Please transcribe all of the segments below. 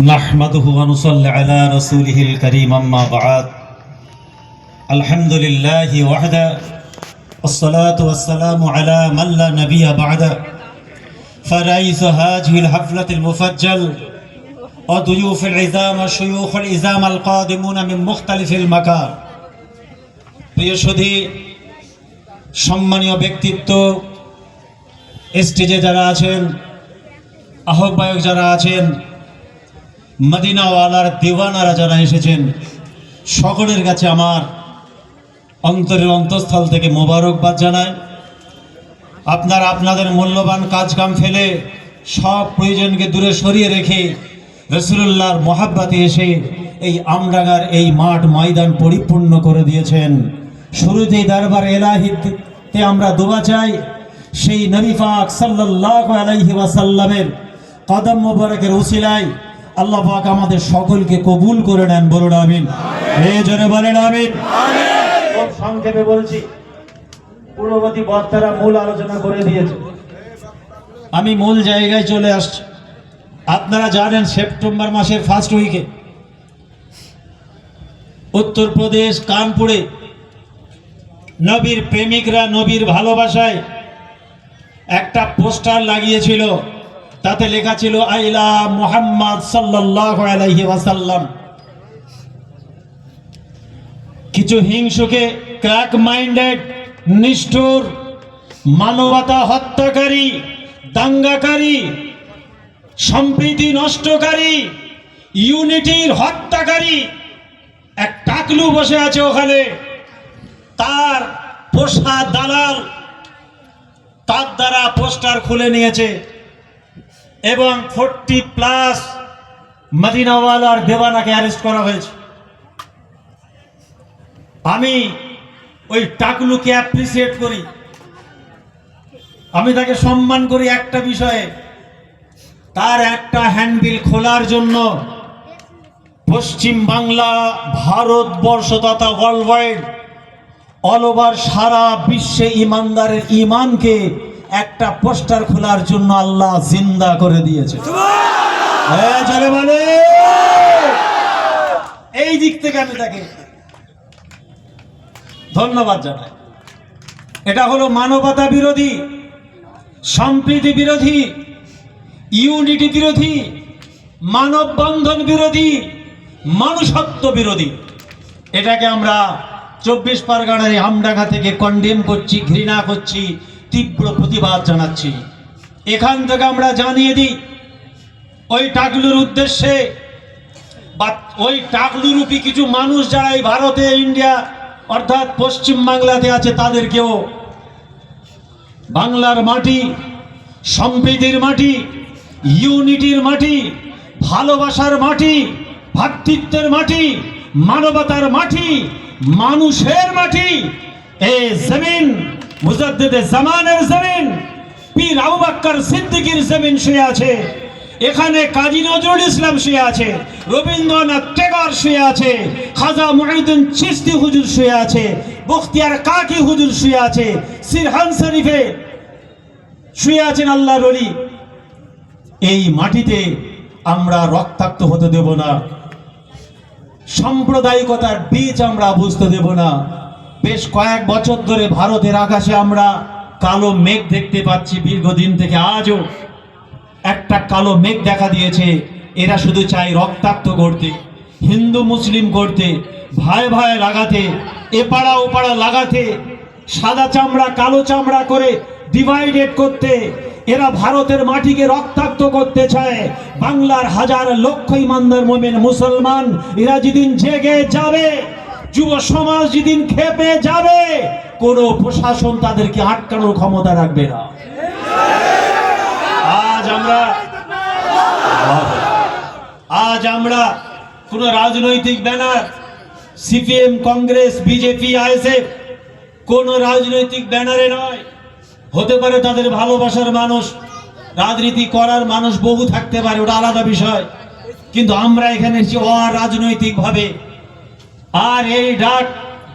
نحمده ونصلي على رسوله الكريم أما بعد الحمد لله وحده الصلاة والسلام على من لا نبي بعده فرئيس هذه الحفلة المفجل وضيوف العظام الشيوخ العظام القادمون من مختلف المكان প্রিয় সুধী সম্মানীয় ব্যক্তিত্ব স্টেজে যারা আছেন আহ্বায়ক যারা আছেন মদিনাওয়ালার দিওয়ানারা যারা এসেছেন সকলের কাছে আমার অন্তরের অন্তঃস্থল থেকে মোবারকবাদ জানাই। আপনারা আপনাদের মূল্যবান কাজকাম ফেলে সব প্রয়োজনকে দূরে সরিয়ে রেখে রাসূলুল্লাহর মহাব্বতে এসে এই আমডাঙ্গার এই মাঠ ময়দান পরিপূর্ণ করে দিয়েছেন। শুরুতেই দরবার ইলাহিতে আমরা দোয়া চাই সেই নবী পাক সাল্লাল্লাহু আলাইহি ওয়াসাল্লামের কদম মোবারকের উসিলায় আল্লাহ পাক আমাদের সকলকে কবুল করে নেন, বলুন আমিন। এই জোরে বলেন আমিন। খুব সংক্ষেপে বলছি, পূর্ববর্তী বক্তারা মূল আলোচনা করে দিয়েছে, আমি মূল জায়গায় চলে আসছি। আপনারা জানেন সেপ্টেম্বর মাসের ফার্স্ট উইকে উত্তরপ্রদেশ কানপুরে নবীর প্রেমিকরা নবীর ভালোবাসায় একটা পোস্টার লাগিয়েছিল, তাতে লেখা ছিল আই লাভ মুহাম্মদ সাল্লাল্লাহু আলাইহি ওয়াসাল্লাম। কিছু হিংসুকে ক্র্যাক মাইন্ডেড নিষ্ঠুর মানবতা হত্যাকারী দাঙ্গাকারী সম্প্রীতি নষ্টকারী ইউনিটির হত্যাকারী এক টাকলু বসে আছে ওখানে, তার পোষা দালাল তার দ্বারা পোস্টার খুলে নিয়েছে এবং 40+ মদিনাওয়ালার দেওয়ানাকে অ্যারেস্ট করা হয়েছে। আমি ওই টাকলুকে অ্যাপ্রিসিয়েট করি, আমি তাকে সম্মান করি একটা বিষয়ে, তার একটা হ্যান্ডবিল খোলার জন্য পশ্চিম বাংলা ভারতবর্ষ তথা ওয়ার্ল্ড ওয়াইড অল ওভার সারা বিশ্বে ইমানদারের ইমানকে একটা পোস্টার খোলার জন্য আল্লাহ জিন্দা করে দিয়েছে। এই দিক থেকে আমি তাকে ধন্যবাদ জানাই। এটা হলো মানবতা বিরোধী, সম্প্রীতি বিরোধী, ইউনিটি বিরোধী, মানব বন্ধন বিরোধী, মানুষত্ব বিরোধী। এটাকে আমরা 24 পরগনার আমডাঙ্গা থেকে কন্ডেম করছি, ঘৃণা করছি, তীব্র প্রতিবাদ জানাচ্ছি। এখান থেকে আমরা জানিয়ে দিই ওই টাকলুর উদ্দেশ্যে বা ওই টাকলুরূপী কিছু মানুষ যারা এই ভারতে ইন্ডিয়া অর্থাৎ পশ্চিম বাংলাতে আছে, তাদেরকেও বাংলার মাটি সম্প্রীতির মাটি, ইউনিটির মাটি, ভালোবাসার মাটি, ভ্রাতৃত্বের মাটি, মানবতার মাটি, মানুষের মাটি, এই জমিন মুজাদ্দিদে জামানের জমিন, পীর আবু বকর সিদ্দিকীর জমিন শুয়ে আছে। এখানে কাজী নজরুল ইসলাম শুয়ে আছে, রবীন্দ্রনাথ টেগর শুয়ে আছে, খাজা মুঈনুদ্দিন চিশতি হুজুর শুয়ে আছে, বখতিয়ার কাকি হুজুর শুয়ে আছে, সিরহান শরীফে শুয়ে আছেন আল্লাহর ওলি। এই মাটিতে আমরা রক্তাক্ত হতে দেব না, সাম্প্রদায়িকতার বীজ আমরা বুঝতে দেব না। বেশ কয়েক বছর ধরে ভারতের আকাশে আমরা কালো মেঘ দেখতে পাচ্ছি, দীর্ঘদিন থেকে আজও একটা কালো মেঘ দেখা দিয়েছে। এরা শুধু চায় রক্তাক্ত করতে, হিন্দু মুসলিম করতে, ভাই ভাই লাগাতে, এপাড়া ওপাড়া লাগাতে, সাদা চামড়া কালো চামড়া করে ডিভাইডেড করতে। এরা ভারতের মাটিকে রক্তাক্ত করতে চায়। বাংলার হাজার লক্ষ ইমানদার মুমিন মুসলমান এরা যেদিন জেগে যাবে, যুব সমাজ যেদিন খেপে যাবে, কোনো প্রশাসন তাদেরকে আটকানোর ক্ষমতা রাখবে না। আজ আমরা কোন রাজনৈতিক banner, CPM, Congress, BJP, ISF, কোন রাজনৈতিক ব্যানারে নয়। হতে পারে তাদের ভালোবাসার মানুষ, রাজনীতি করার মানুষ বহু থাকতে পারে, ওটা আলাদা বিষয়, কিন্তু আমরা এখানে অরাজনৈতিক ভাবে। আর এই ডাক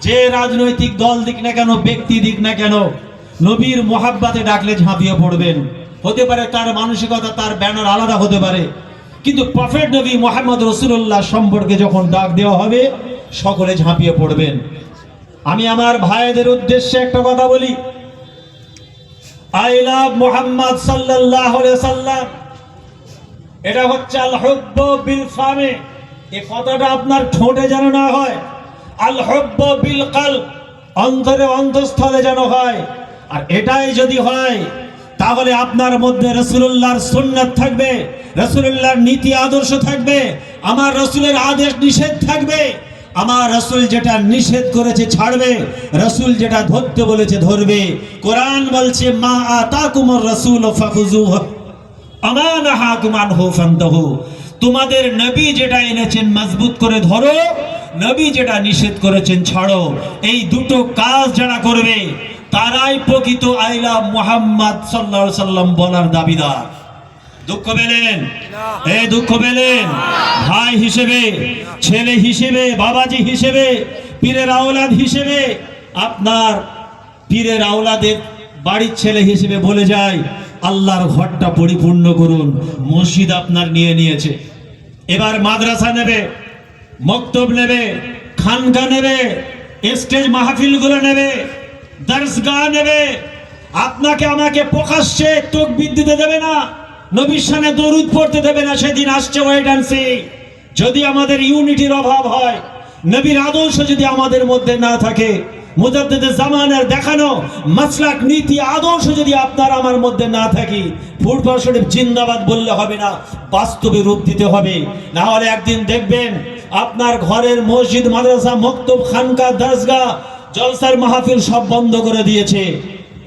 যে রাজনৈতিক দল দিক না কেন, ব্যক্তি দিক না কেন, নবীর মোহাব্বতে ডাকলে ঝাঁপিয়ে পড়বেন। হতে পারে তার মানসিকতা, তার ব্যানার আলাদা হতে পারে, কিন্তু প্রফেট নবী মুহাম্মদ রাসূলুল্লাহ সম্পর্কে যখন ডাক দেওয়া হবে সকলে ঝাঁপিয়ে পড়বেন। আমি আমার ভাইদের উদ্দেশ্যে একটা কথা বলি, আই লাভ মুহাম্মদ সাল্লাল্লাহু আলাইহি সাল্লাম, এটা হচ্ছে আল হুব্বু বিল ফামে। এই কথাটা আপনার ঠোঁটে যেন না হয়, আল হুব্বু বিল কলব, অন্তরে অন্তঃস্থলে যেন হয়। আর এটাই যদি হয় তাহলে আপনার মধ্যে রাসূলুল্লাহর সুন্নাত থাকবে, রাসূলুল্লাহর নীতি আদর্শ থাকবে, আমার রাসূলের আদেশ নিষেধ থাকবে, আমার রাসূল যেটা নিষেধ করেছে ছাড়বে, রাসূল যেটা ধরতে বলেছে ধরবে। কোরআন বলছে মা আতাকুমুর রাসূল ফাখুযুহু আমা নাহাকুম আনহু ফান্তাহু, তোমাদের নবী যেটা এনেছেন মজবুত করে ধরো, নবী যেটা নিষেধ করেছেন ছাড়ো। এই দুটো কাজ যারা করবে তারাই প্রকৃত আই লাভ মুহাম্মদ সাল্লাল্লাহু আলাইহি সাল্লাম বলার দাবিদার। দুঃখ পেলেন? এই দুঃখ পেলেন? ভাই হিসেবে, ছেলে হিসেবে, বাবাজি হিসেবে, পীরের আওলাদ হিসেবে, আপনার পীরের আওলাদের বাড়ির ছেলে হিসেবে বলে যায় আল্লাহর ঘরটা পরিপূর্ণ করুন। মসজিদ আপনার নিয়ে নিয়েছে, এবার মাদ্রাসা নেবে, মক্তব নেবে, খানকা নেবে, স্টেজ মাহফিলগুলো নেবে, দরসগাহ নেবে। আপনাকে আমাকে প্রকাশ্যে তাকবীর দিতে দেবে না, নবীর শানে দরুদ পড়তে দেবে না। সেদিন আসছে, ওয়েট অ্যান্ড সি। যদি আমাদের ইউনিটির অভাব হয়, নবীর আদর্শ যদি আমাদের মধ্যে না থাকে, মুজাদ্দিদে জামানের দেখানো মাসলাক নীতি আদর্শ যদি আপনার আমার মধ্যে না থাকে, ফুরফুরা শরীফ জিন্দাবাদ বললে হবে না, বাস্তবে রূপ দিতে হবে। না হলে একদিন দেখবেন আপনার ঘরের মসজিদ, মাদ্রাসা, মক্তব, খানকা, দরসগাহ, জলসার মাহফিল সব বন্ধ করে দিয়েছে।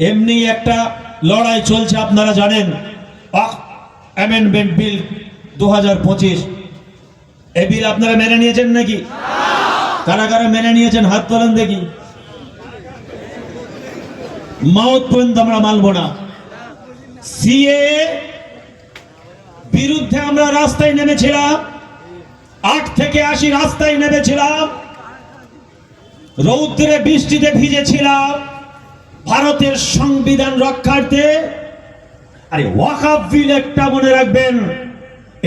এমনি একটা লড়াই চলছে, আপনারা জানেন, অ্যামেন্ডমেন্ট বিল 2025। এই বিল আপনারা মেনে নিয়েছেন নাকি? কারা কারা মেনে নিয়েছেন হাত তোলেন দেখি। মাউত পর্যন্ত আমরা মানব না। সিএ বিরুদ্ধে আমরা রাস্তায় নেমেছিলাম, 8 থেকে 80 রাস্তায় নেমেছিলাম, রৌদ্রে বৃষ্টিতে ভিজেছিলাম ভারতের সংবিধান রক্ষার্থে। আরে ওয়াকফ বিল একটা মনে রাখবেন,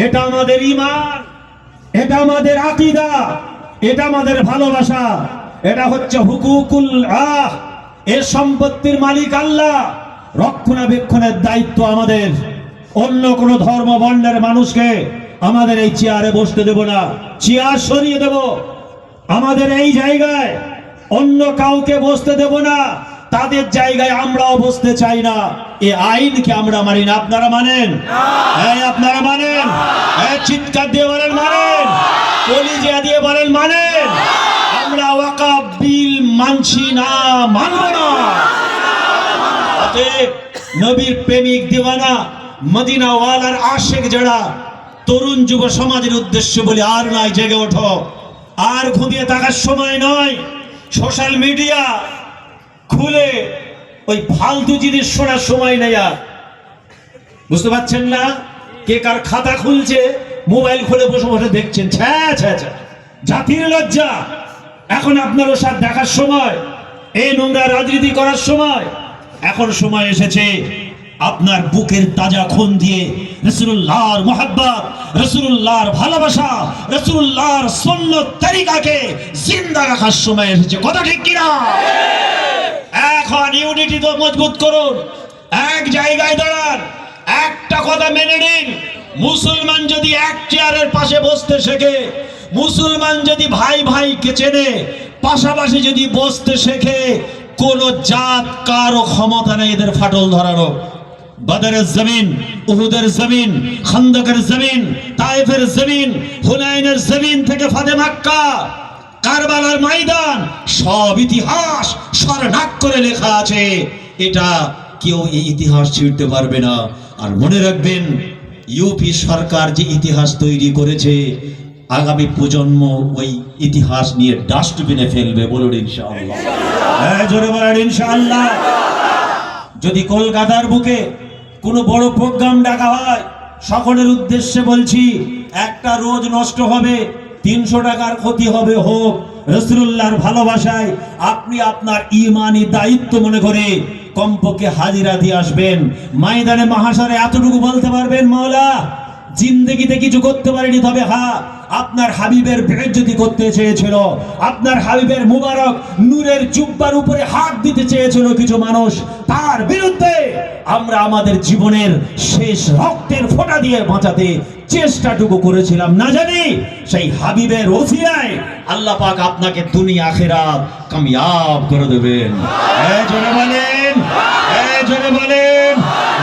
এটা আমাদের ঈমান, এটা আমাদের আকীদা, এটা আমাদের ভালোবাসা, এটা হচ্ছে হুকুকুল আহ। এর সম্পত্তির মালিক আল্লাহ, রক্ষণাবেক্ষণের দায়িত্ব আমাদের। অন্য কোন ধর্ম বর্ণের মানুষকে আমাদের এই চেয়ারে বসতে দেব না, চেয়ার সরিয়ে দেব। আমাদের এই জায়গায় অন্য কাউকে বসতে দেব না, তাদের জায়গায় আমরাও বসতে চাই না। এই আইনকে আমরা মানি না। আপনারা মানেন? হ্যাঁ, আপনারা মানেন? হ্যাঁ, চিৎকার দিয়ে বলেন মানেন, কলিজা দিয়ে বলেন মানেন। আমরা ওয়াকফ বিল মানছি না, মানব না। অতএব নবীর প্রেমিক দিওয়ানা, মদিনা ওয়ালার আশিক যারা, তরুণ যুব সমাজের উদ্দেশ্যে বলি, আর নয়, জেগে ওঠো, আর ঘুমিয়ে থাকার সময় নয়। সোশ্যাল মিডিয়া খুলে ওই ফালতু জিনিস শোনার সময় নেই আর। বুঝতে পারছেন না? কে কার খাতা খুলছে, মোবাইল খুলে বসে বসে দেখছেন। ছ্যা ছ্যা ছ্যা, জাতির লজ্জা। এখন আপনার ওসব দেখার সময়, এই নোংরা রাজনীতি করার সময়। এখন সময় এসেছে আপনার বুকের তাজা খুন দিয়ে রাসূলুল্লাহর মুহাব্বত, রাসূলুল্লাহর ভালোবাসা, রাসূলুল্লাহর সুন্নাত তরিকাকে জিন্দা রাখার সময় এসেছে। কথা ঠিক কিনা? এখন ইউনিটি তো মজবুত করুন, এক জায়গায় দাঁড়ান, একটা কথা মেনে নিন। মুসলমান যদি এক চেয়ারের পাশে বসতে শেখে, মুসলমান যদি ভাই ভাইকে চেনে, পাশাপাশি যদি বসতে শেখে, কোন জাত কারো ক্ষমতা নেই এদের ফাটল ধরানো। বদরের জমিন, উহুদের জমিন, খন্দকের জমিন, তায়েফের জমিন, হুনাইনের জমিন থেকে ফাতে মক্কা, কারবালার ময়দান, সব ইতিহাস স্বর্ণাক্ষরে করে লেখা আছে। এটা কেউ এই ইতিহাস ছিঁড়তে পারবে না। আর মনে রাখবেন, ইউপি সরকার যে ইতিহাস তৈরি করেছে, আগামী প্রজন্ম ওই ইতিহাস নিয়ে ডাস্টবিনে ফেলবে। বলুন ইনশাআল্লাহ। হ্যাঁ, জোরে বলেন ইনশাআল্লাহ। যদি কলকাতার বুকে কোনো বড় প্রোগ্রাম ডাকা হয়, সকলের উদ্দেশ্যে বলছি, একটা রোজ নষ্ট হবে, 300 টাকার ক্ষতি হবে, হোক। রাসূলুল্লাহর ভালোবাসায় আপনি আপনার ঈমানি দায়িত্ব মনে করে কমপক্ষে হাজিরা দিয়ে আসবেন। ময়দানে মাহশারে এতটুকু বলতে পারবেন, মাওলা জিন্দেগিতে কিছু করতে পারেনি, তবে হ্যাঁ আপনার হাবিবের বেইজ্জতি করতে চেয়েছিল, আপনার হাবিবের মুবারক নূরের জুব্বার উপরে হাত দিতে চেয়েছিল কিছু মানুষ, তার বিরুদ্ধে আমরা আমাদের জীবনের শেষ রক্তের ফোঁটা দিয়ে বাঁচাতে চেষ্টাটুকু করেছিলাম। না জানি সেই হাবিবের ওসিলায় আল্লাহ পাক আপনাকে দুনিয়া আখিরাত কামিয়াব করে দেবেন। জোরে বলেন, জোরে বলেন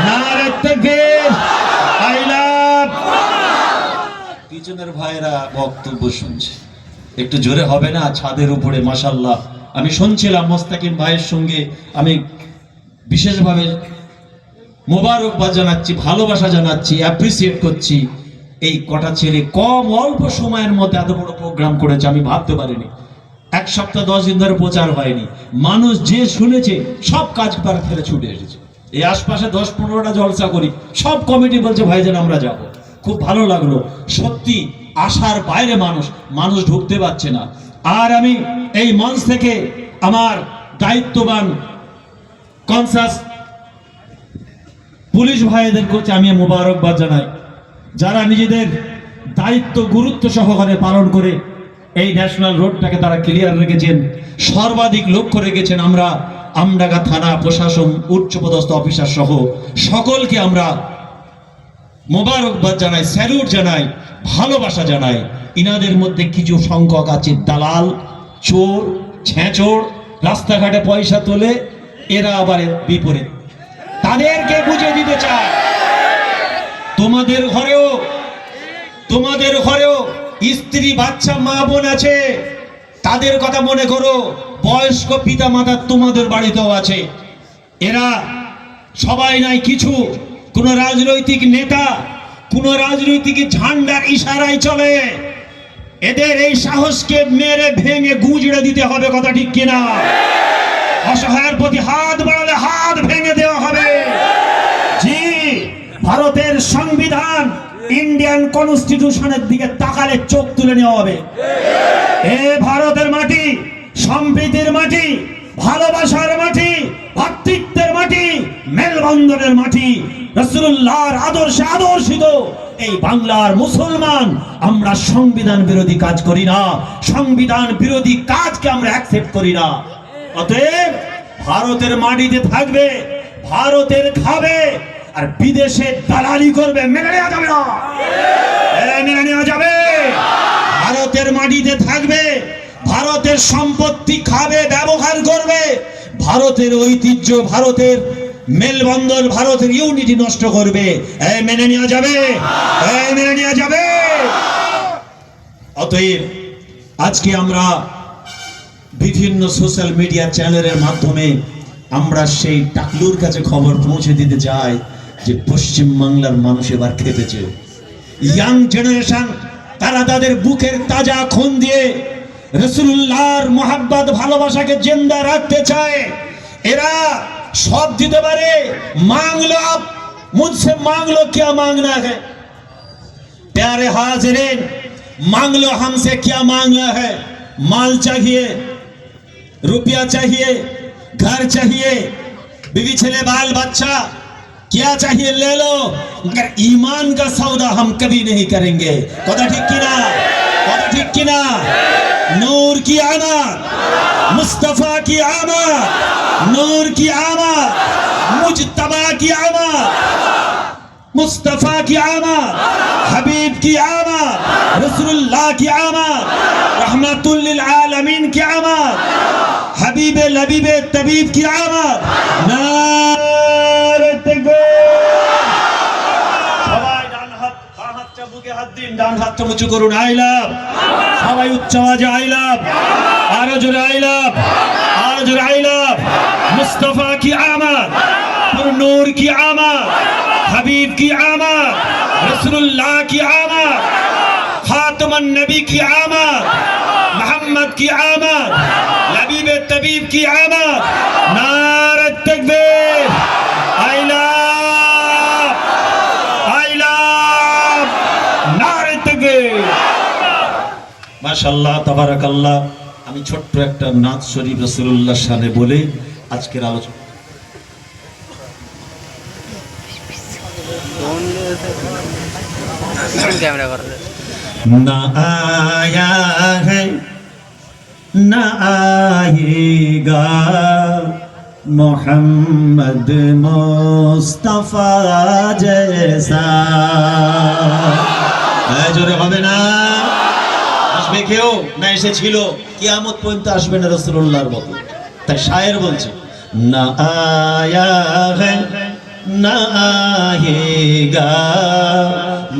নারে তাকবীর। I love. পিছনের ভাইরা বক্তব্য শুনছে, একটু জোরে হবে না? ছাদের উপরে মাশাআল্লাহ আমি শুনছিলাম মোস্তাকিম ভাইয়ের সঙ্গে আমি বিশেষভাবে মোবারকবাদ জানাচ্ছি, ভালোবাসা জানাচ্ছি, অ্যাপ্রিসিয়েট করছি। এই কটা ছেলে কম অল্প সময়ের মধ্যে এত বড় প্রোগ্রাম করেছে, আমি ভাবতে পারিনি। 1 সপ্তাহ 10 দিন ধরে প্রচার হয়নি, মানুষ যে শুনেছে সব কাজ পার ফেলে ছুটে এসেছে। এই আশপাশে 10-15টা জলসা করি, সব কমিটি বলছে ভাইজান আমরা যাব। খুব ভালো লাগলো, সত্যি আশার বাইরে মানুষ ঢুকতে পারছে না। আর আমি এই মঞ্চ থেকে আমার দায়িত্ববান কনসাস পুলিশ ভাইদের কাছে আমি মোবারকবাদ জানাই, যারা নিজেদের দায়িত্ব গুরুত্ব সহকারে পালন করে এই ন্যাশনাল রোডটাকে তারা ক্লিয়ার রেখেছেন, সর্বাধিক লক্ষ্য রেখেছেন। আমরা আমডাঙ্গা থানা প্রশাসন, উচ্চপদস্থ অফিসার সহ সকলকে আমরা মোবারকবাদ জানাই, স্যালুট জানাই, ভালোবাসা জানাই। ইনাদের মধ্যে কিছু সংখ্যক আছে দালাল, চোর, ছেঁচোর, রাস্তাঘাটে পয়সা তোলে, এরা আবার বিপরীত। তাদেরকে বুঝে দিতে চায় তোমাদের ঘরেও স্ত্রী, বাচ্চা, মা, বোন আছে, তাদের কথা মনে করো। বয়স্ক পিতা মাতা তোমাদের বাড়িতেও আছে। এরা সবাই নাই কিছু, কোন রাজনৈতিক নেতা, কোন রাজনৈতিক ঝান্ডার ইশারায় চলে। এদের এই সাহসকে মেরে ভেঙে গুঁজড়ে দিতে হবে, কথা ঠিক কিনা? অসহায়ের প্রতি হাত বাড়ালে হাত ভেঙে দেওয়া হবে। জি, ভারতের সংবিধান, ইন্ডিয়ান কনস্টিটিউশনের দিকে তাকালে চোখ তুলে নেওয়া হবে। এ ভারতের মাটি সম্প্রীতির মাটি, ভালোবাসার মাটি, ভ্রাতৃত্বের মাটি, মেলবন্ধনের মাটি, রাসূলুল্লাহর আদর্শে আদর্শিত এই বাংলার মুসলমান। আমরা সংবিধান বিরোধী কাজ করি না, সংবিধান বিরোধী কাজকে আমরা অ্যাকসেপ্ট করি না। অতএব ভারতের মাটিতে থাকবে, ভারতের খাবে, আর বিদেশে দালালি করবে, মেনে নেওয়া যাবে না। মেনে নেওয়া যাবে। ভারতের মাটিতে থাকবে, ভারতের সম্পত্তি খাবে, ব্যবহার করবে, ভারতের ঐতিহ্য, ভারতের মেলবন্ধন, ভারতের ইউনিটি নষ্ট করবে, মেনে নেওয়া যাবে? মেনে নেওয়া যাবে? অতএব আজকে আমরা বিভিন্ন সোশ্যাল মিডিয়া চ্যানেলের মাধ্যমে আমরা সেই টাকলুর কাছে খবর পৌঁছে দিতে চাই যে পশ্চিম বাংলার মানুষ এবার খেপেছে। ইয়াং জেনারেশন, তারা তাদের বুকের তাজা খুন দিয়ে রাসূলুল্লাহর মোহাব্বত, ভালোবাসাকে জিন্দা রাখতে চায়। এরা सब দিতে পারে, मांगलो आप मुझसे, मांग लो क्या मांगना है। प्यारे हाजिरीन, मांग लो हमसे क्या मांगना है। माल चाहिए, रुपया चाहिए, घर चाहिए, बीवी छेले बाल बच्चा, क्या चाहिए ले लो, मगर ईमान का सौदा हम कभी नहीं करेंगे। कदा ठीक की ना? कदा ठीक की ना? नूर की आमद, मुस्तफा की आमद, नूर की आमद, मुजतबा की आमद, मुस्तफा की आमद, हबीब की आमद, रसूलुल्लाह की आमद, रहमतुल लिल आलमीन की आमद, हबीब लबीब तबीब की आमद। नारे तकबीर। সবাই ডান হাত, বাঁ হাতটা বুকে হাত দিন, ডান হাতটা উঁচু করুন। I love. সবাই উচ্চ আওয়াজে আই লাভ। আরো জোরে আই লাভ, আরো জোরে আই লাভ। मुस्तफा की आमद, नूर की आमद, हबीब की आमद, रसूलुल्लाह की आमद, खातमुन नबी की आमद, मोहम्मद की आमद, लबीब तबीब की आमद। नारे तकबीर। आई लव, आई लव, नारे तकबीर। माशाअल्लाह, तबाराकाल्लाह। আমি ছোট্ট একটা নাত শরীফ রাসূলুল্লাহর শানে বলে আজকের আলোচনা। कैमरा कर दे ना आया है ना आएगा मोहम्मद मुस्तफा जैसा জোরে হবে না আসবে কেউ না এসেছিল কিয়ামত পর্যন্ত আসবে না রাসূলুল্লাহর মতো তাই শায়ের বলছে না আয়া है না আয়েগা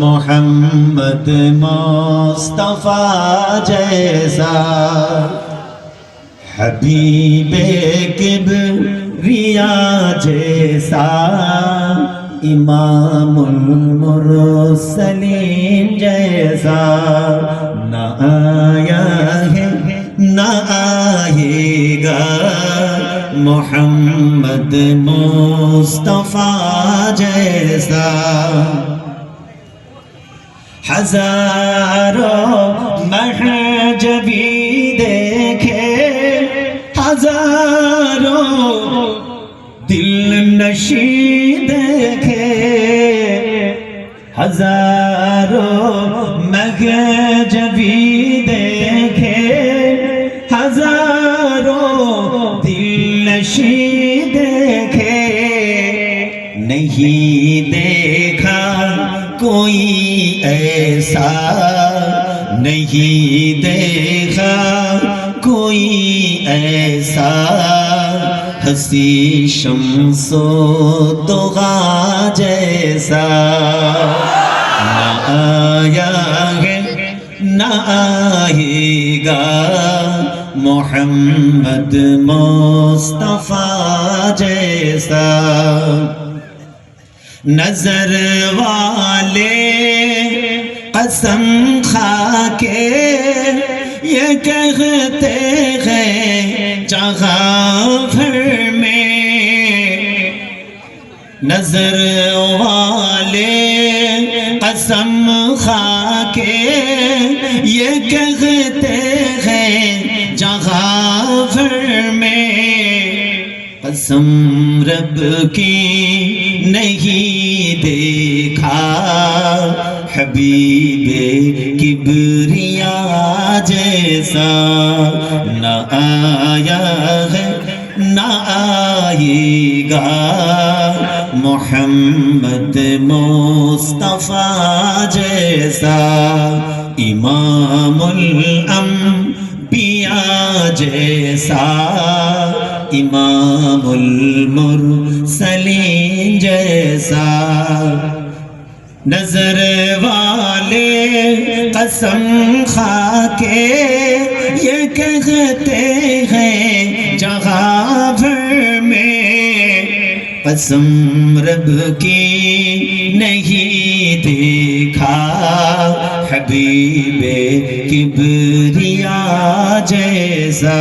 मोहम्मद मुस्तफा जैसा हबीबे किबरिया जैसा इमामुल मुरसलीन जैसा न आया है न आएगा मोहम्मद मुस्तफा जैसा हजारों महजबी देखे हजारों दिल नशी देखे हजारों महजबी देखे हजारों दिल नशी देखे नहीं देखा कोई ऐसा नहीं देखा कोई ऐसा हसी शम्सो दुगा जैसा न आया है न आएगा मोहम्मद मुस्तफा जैसा नजर वाले कसम खा के ये कहते हैं जहाँ भर में नजर वाले कसम खा के ये कहते हैं जहाँ भर में कसम रब की नहीं देखा हबीबे किबरिया जैसा न आया है न आएगा मोहम्मद मुस्तफा जैसा इमामुल अंबिया जैसा इमामुल मुरसलीन जैसा नजर वाले कसम खा के ये कहते हैं जहाँ भर में कसम रब की नहीं देखा हबीबे किबरिया जैसा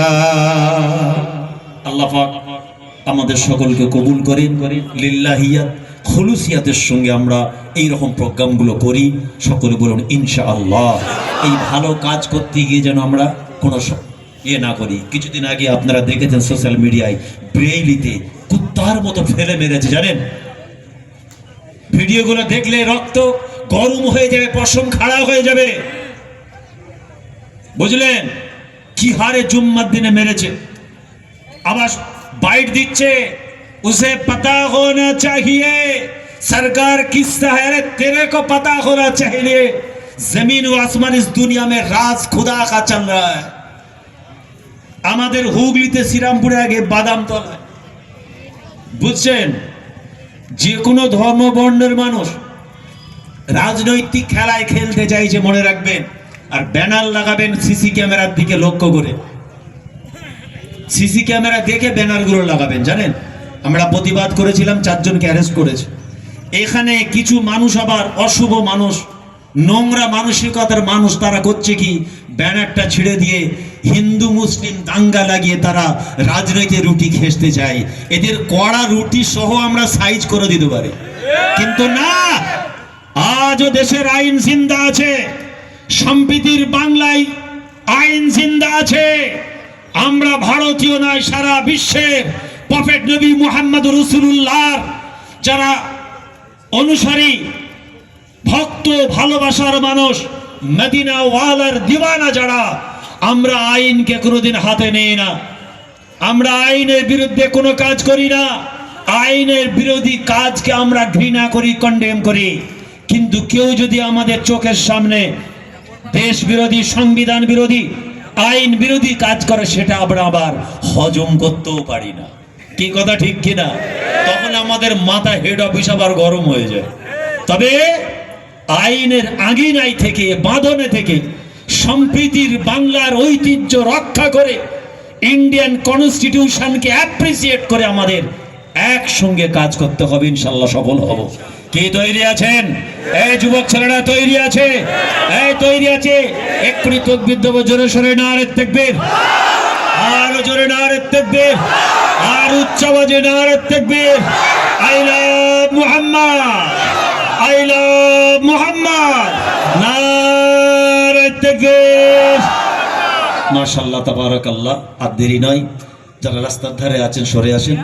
আল্লাহ পাক আমাদের সকলকে কবুল করেন লিল্লাহিয়াত খুলুসিয়াতের সঙ্গে আমরা এই রকম প্রোগ্রামগুলো করি সকলে বলুন ইনশাআল্লাহ এই ভালো কাজ করতে গিয়ে যেন আমরা কোনো ইয়ে না করি কিছুদিন আগে আপনারা দেখেছেন সোশ্যাল মিডিয়ায় ব্রেইলিতে কুত্তার মতো ফেলে মেরেছে জানেন ভিডিওগুলো দেখলে রক্ত গরম হয়ে যাবে পশম খাড়া হয়ে যাবে বুঝলেন কি হারে জুম্মার দিনে মেরেছে আবার বাইট দিচ্ছে उसे पता होना चाहिए सरकार किसका है तेरे को पता होना चाहिए जमीन व आसमान इस दुनिया में राज खुदा का चल रहा है আমাদের হুগলিতে শ্রীরামপুরে আগে বাদাম তলায় বুঝছেন যে কোনো ধর্ম বর্ণের মানুষ রাজনৈতিক খেলায় খেলতে চাইছে মনে রাখবেন আর ব্যানার লাগাবেন সিসি ক্যামেরার দিকে লক্ষ্য করে সিসি ক্যামেরা দেখে ব্যানারগুলো লাগাবেন জানেন আমরা প্রতিবাদ করেছিলাম 4 জনকে অ্যারেস্ট করেছে এখানে কিছু মানুষ আবার অশুভ মানুষ নোংরা মানসিকতার মানুষ তারা করছে কি ব্যানারটা ছিঁড়ে দিয়ে হিন্দু মুসলিম দাঙ্গা লাগিয়ে তারা রাজনৈতিক রুটি খেতে চায় এদের কড়া রুটি সহ আমরা সাইজ করে দিতে পারি কিন্তু না আজও দেশের আইন জিন্দা আছে সম্প্রীতির বাংলায় আইন জিন্দা আছে আমরা ভারতীয় নয় সারা বিশ্বের প্রফেট নবী মুহাম্মদ রাসূলুল্লাহর যারা অনুসারী ভক্ত ভালোবাসার মানুষ, মদিনা ওয়ালার দিওয়ানা যারা, আমরা আইনকে কোনোদিন হাতে নেই না, আমরা আইনের বিরুদ্ধে কোনো কাজ করি না, আইনের বিরোধী কাজকে আমরা ঘৃণা করি, কন্ডেম করি। কিন্তু কেউ যদি আমাদের চোখের সামনে দেশ বিরোধী, সংবিধান বিরোধী, আইন বিরোধী কাজ করে, সেটা আমরা আবার হজম করতেও পারি না। কি কথা ঠিক কিনা? তখন আমাদের মাথা, হেড অফিস আবার গরম হয়ে যায়। তবে আইনের আঙিনায় থেকে, বাঁধনে থেকে, সম্প্রীতির বাংলার ঐতিহ্য রক্ষা করে, ইন্ডিয়ান কনস্টিটিউশনকে অ্যাপ্রিসিয়েট করে আমাদের একসঙ্গে কাজ করতে হবে। ইনশাল্লাহ সফল হব। কি তৈরি আছেন? এই যুবক ছেলেরা তৈরি আছে? এই তৈরি আছে? এক্ষুনি তাকবীর দেব, জোরে সোরে নারে তাকবীর, আরো জোরে নারে তাকবীর, আর উচ্চ আওয়াজে নারে তাকবীর। I love Muhammad, I love Muhammad, নারে তাকবীর। মাশাআল্লাহ, তাবারাকাল্লাহ। আর দেরি নয়, যারা রাস্তার ধারে আছেন সরে আসেন।